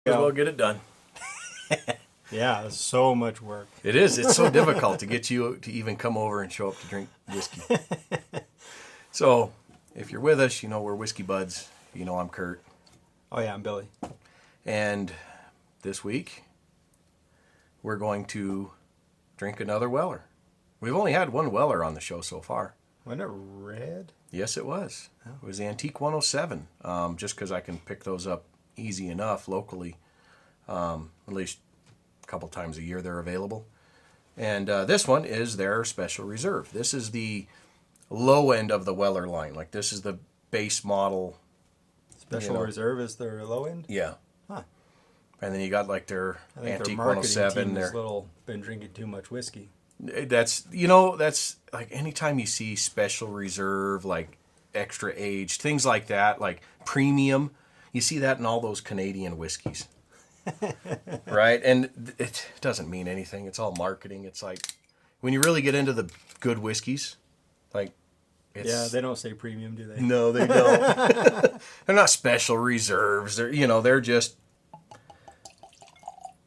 As well get it done. Yeah, it's so much work. It is. It's so difficult to get you to even come over and show up to drink whiskey. So, if you're with us, you know we're Whiskey Budz. You know I'm Kurt. Oh yeah, I'm Billy. And this week, we're going to drink another Weller. We've only had one Weller on the show so far. Wasn't it red? Yes, it was. Oh. It was the Antique 107. Just because I can pick those up easy enough locally. At least a couple times a year they're available. And this one is their special reserve. This is the low end of the Weller line. Like this is the base model. Special reserve is their low end? Yeah. Huh. And then you got like their Antique their 107. Team is been drinking too much whiskey. That's like anytime you see special reserve, like extra aged, things like that, like premium, you see that in all those Canadian whiskeys. Right? And it doesn't mean anything. It's all marketing. It's like when you really get into the good whiskeys, like yeah, they don't say premium, do they? No, they don't. They're not special reserves. They're just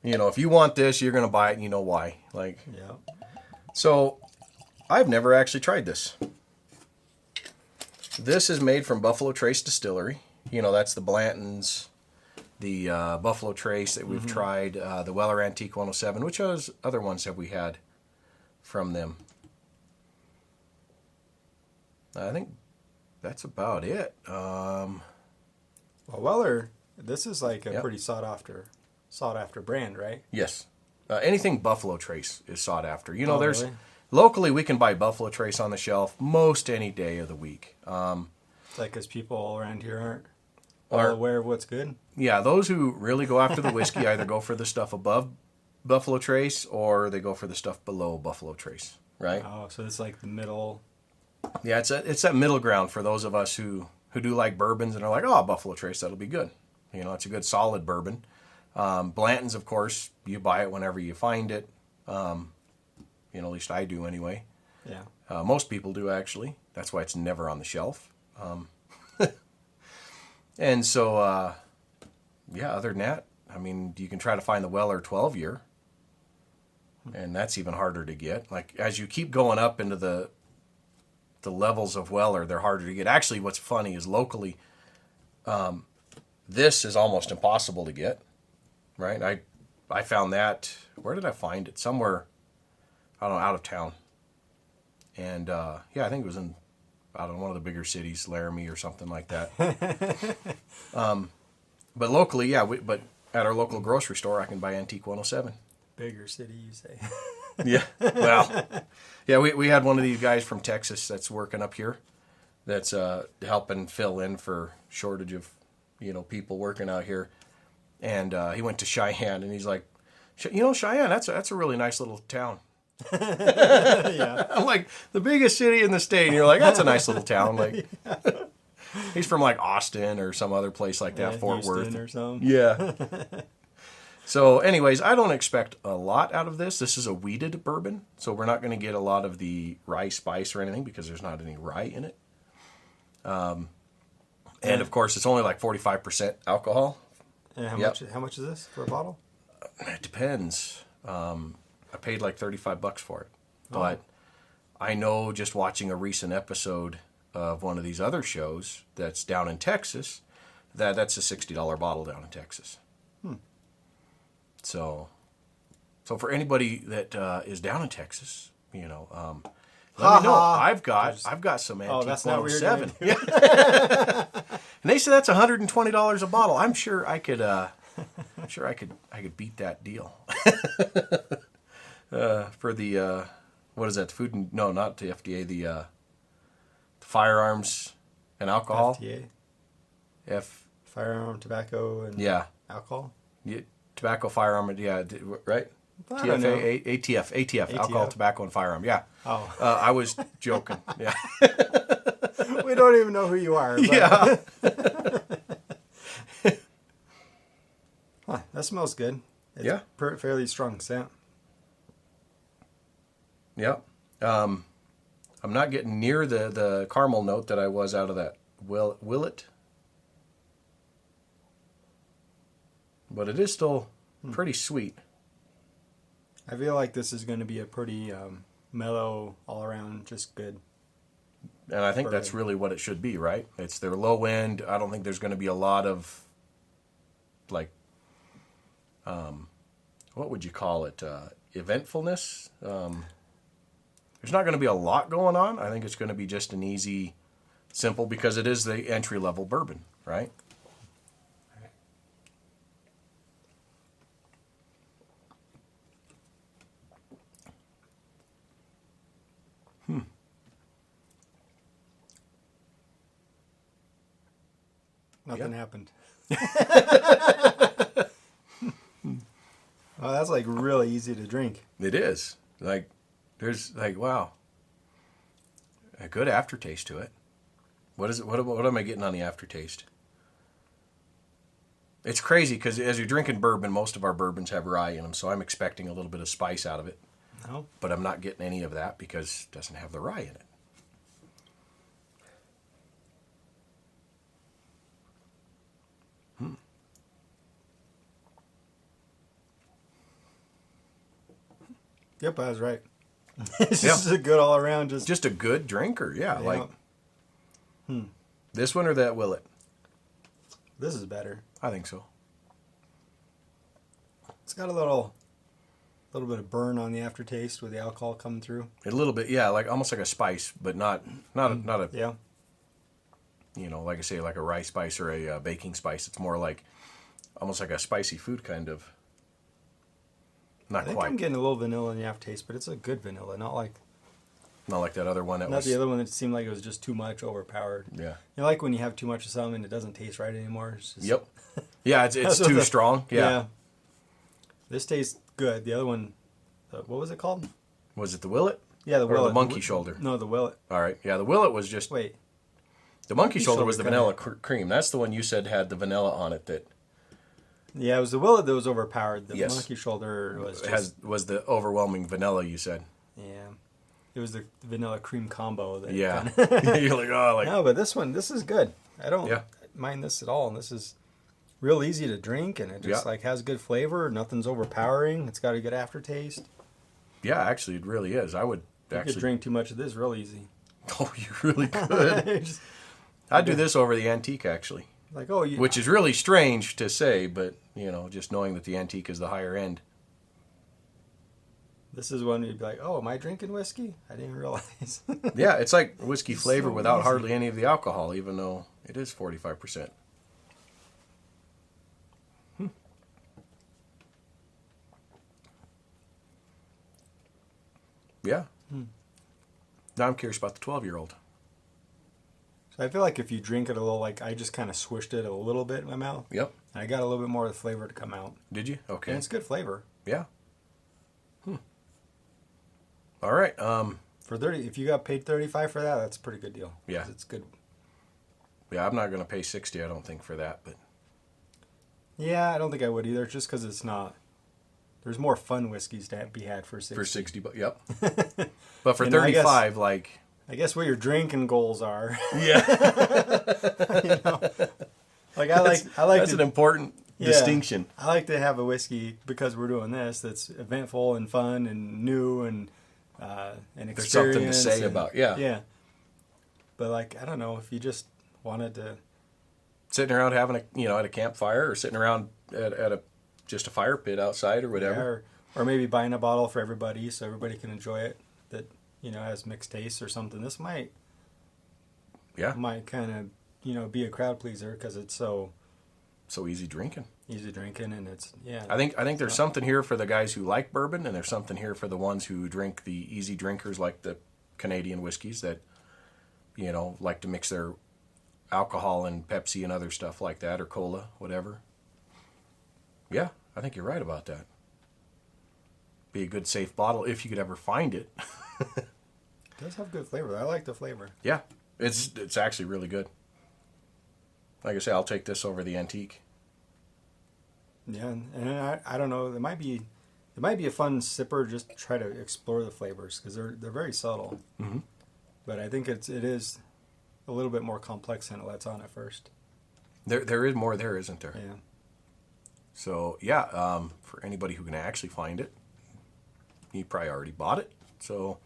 if you want this, you're going to buy it and you know why. Like yeah. So, I've never actually tried this. This is made from Buffalo Trace Distillery. That's the Blanton's, the Buffalo Trace that we've tried, the Weller Antique 107. Which other ones have we had from them? I think that's about it. Well, Weller, this is like a pretty sought after brand, right? Yes. Anything Buffalo Trace is sought after. There's really? Locally we can buy Buffalo Trace on the shelf most any day of the week. It's like because people around here aren't aware of what's good. Yeah, those who really go after the whiskey either go for the stuff above Buffalo Trace or they go for the stuff below Buffalo Trace, right? Oh, so it's like the middle. Yeah, it's that middle ground for those of us who do like bourbons and are like, oh, Buffalo Trace, that'll be good. It's a good solid bourbon. Blanton's, of course, you buy it whenever you find it. At least I do anyway. Yeah. Most people do, actually. That's why it's never on the shelf. And so, other than that, you can try to find the Weller 12-year, and that's even harder to get. Like, as you keep going up into the levels of Weller, they're harder to get. Actually, what's funny is locally, this is almost impossible to get. Right, I found that. Where did I find it? Somewhere, I don't know, out of town. And I think it was in one of the bigger cities, Laramie or something like that. But locally, but at our local grocery store, I can buy Antique 107. Bigger city, you say? Yeah. Well, yeah, we had one of these guys from Texas that's working up here, that's helping fill in for shortage of people working out here. And he went to Cheyenne, and he's like, Cheyenne, that's a really nice little town. Yeah. I'm like, the biggest city in the state, and you're like, that's a nice little town. Like, he's from like Austin or some other place like that, Fort Houston Worth or something. Yeah. So, anyways, I don't expect a lot out of this. This is a wheated bourbon, so we're not going to get a lot of the rye spice or anything because there's not any rye in it. And of course, it's only like 45% alcohol. And how much is this for a bottle? It depends. I paid like $35 for it. But I know just watching a recent episode of one of these other shows that's down in Texas, that's a $60 bottle down in Texas. So for anybody that is down in Texas, let me know. I've got some Antique 107. Yeah. And they said that's $120 a bottle. I'm sure I could. I could beat that deal. For the what is that? The food and no, not the FDA. The firearms and alcohol. FDA. Firearm, tobacco, and alcohol. Yeah, tobacco, firearm, and right. ATF, alcohol, tobacco, and firearm. Yeah. Oh. I was joking. Yeah. We don't even know who you are. But... Yeah. Huh, that smells good. It's fairly strong scent. Yeah. I'm not getting near the caramel note that I was out of that Willet. but it is still pretty sweet. I feel like this is going to be a pretty mellow, all around, just good. And I think that's really what it should be, right? It's their low end. I don't think there's going to be a lot of, like, what would you call it? Eventfulness. There's not going to be a lot going on. I think it's going to be just an easy, simple, because it is the entry-level bourbon, right? Nothing happened. Oh, that's like really easy to drink. It is. Like, there's like, wow, a good aftertaste to it. What is it? What am I getting on the aftertaste? It's crazy because as you're drinking bourbon, most of our bourbons have rye in them, so I'm expecting a little bit of spice out of it. No. But I'm not getting any of that because it doesn't have the rye in it. Yep, I was right. It's just a good all around. Just a good drinker, yeah. Like this one or that Willet? This is better. I think so. It's got a little bit of burn on the aftertaste with the alcohol coming through. A little bit, yeah, like almost like a spice, but not a yeah. You know, like I say, like a rye spice or a baking spice. It's more like almost like a spicy food kind of. Not I think quite. I'm getting a little vanilla in the aftertaste, but it's a good vanilla, not like that other one. Not the other one that seemed like it was just too much, overpowered. Yeah. You know, like when you have too much of something and it doesn't taste right anymore. It's just, Yep. Yeah, it's too strong. Yeah. This tastes good. The other one, what was it called? Was it the Willet? Yeah, the Willet. Or the Monkey Shoulder? No, the Willet. All right. Yeah, the Willet was just... Wait. The Monkey Shoulder was the kinda... vanilla cream. That's the one you said had the vanilla on it that... Yeah, it was the Willet that was overpowered. The Yes. Monkey Shoulder was just... was the overwhelming vanilla, you said. Yeah. It was the vanilla cream combo. That Yeah. kinda... You're like, oh, like... No, but this is good. I don't mind this at all. And this is real easy to drink, and it just like has good flavor. Nothing's overpowering. It's got a good aftertaste. Yeah, actually, it really is. I would You could drink too much of this real easy. Oh, you really could. I'd do this over the antique, actually. Like, oh, which is really strange to say, but, you know, just knowing that the antique is the higher end. This is when you'd be like, oh, am I drinking whiskey? I didn't realize. Yeah, it's like whiskey flavor so without easy. hardly any of the alcohol, even though it is 45%. Yeah. Now I'm curious about the 12-year-old. So I feel like if you drink it a little, like I just kind of swished it a little bit in my mouth. Yep. And I got a little bit more of the flavor to come out. Did you? Okay. And it's good flavor. Yeah. All right. For 30, if you got paid 35 for that, that's a pretty good deal. Yeah. It's good. Yeah, I'm not going to pay 60, I don't think, for that, but... Yeah, I don't think I would either, just because it's not... There's more fun whiskeys to be had for 60. For 60, yep. But for 35, like... I guess what your drinking goals are. Yeah. You know? Like I like that's an important distinction. I like to have a whiskey because we're doing this that's eventful and fun and new and experience. There's something to say about yeah. But like I don't know if you just wanted to sitting around having at a campfire or sitting around at just a fire pit outside or whatever, or maybe buying a bottle for everybody so everybody can enjoy it that has mixed tastes or something. This might kind of be a crowd pleaser because it's so easy drinking. And it's I think there's something here for the guys who like bourbon, and there's something here for the ones who drink the easy drinkers like the Canadian whiskeys that like to mix their alcohol and Pepsi and other stuff like that, or cola, whatever. Yeah, I think you're right about that. Be a good safe bottle if you could ever find it. It does have good flavor. I like the flavor. Yeah, it's actually really good. Like I say, I'll take this over the antique. Yeah, and I don't know. It might be a fun sipper. Just to try to explore the flavors because they're very subtle. Mm-hmm. But I think it is a little bit more complex than it lets on at first. There is more there, isn't there? Yeah. So yeah, for anybody who can actually find it, you probably already bought it. So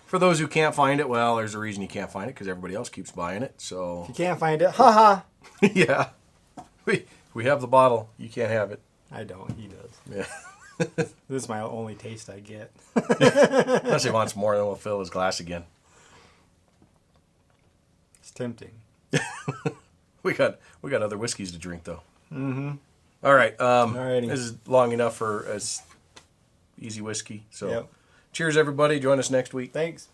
for those who can't find it, well, there's a reason you can't find it because everybody else keeps buying it. So if you can't find it, haha. Yeah, we have the bottle. You can't have it. I don't. He does. Yeah. This is my only taste I get. Unless he wants more, then we'll fill his glass again. It's tempting. We got other whiskeys to drink though. Mm-hmm. All right. Alrighty. This is long enough for easy whiskey. So, Yep. Cheers, everybody. Join us next week. Thanks.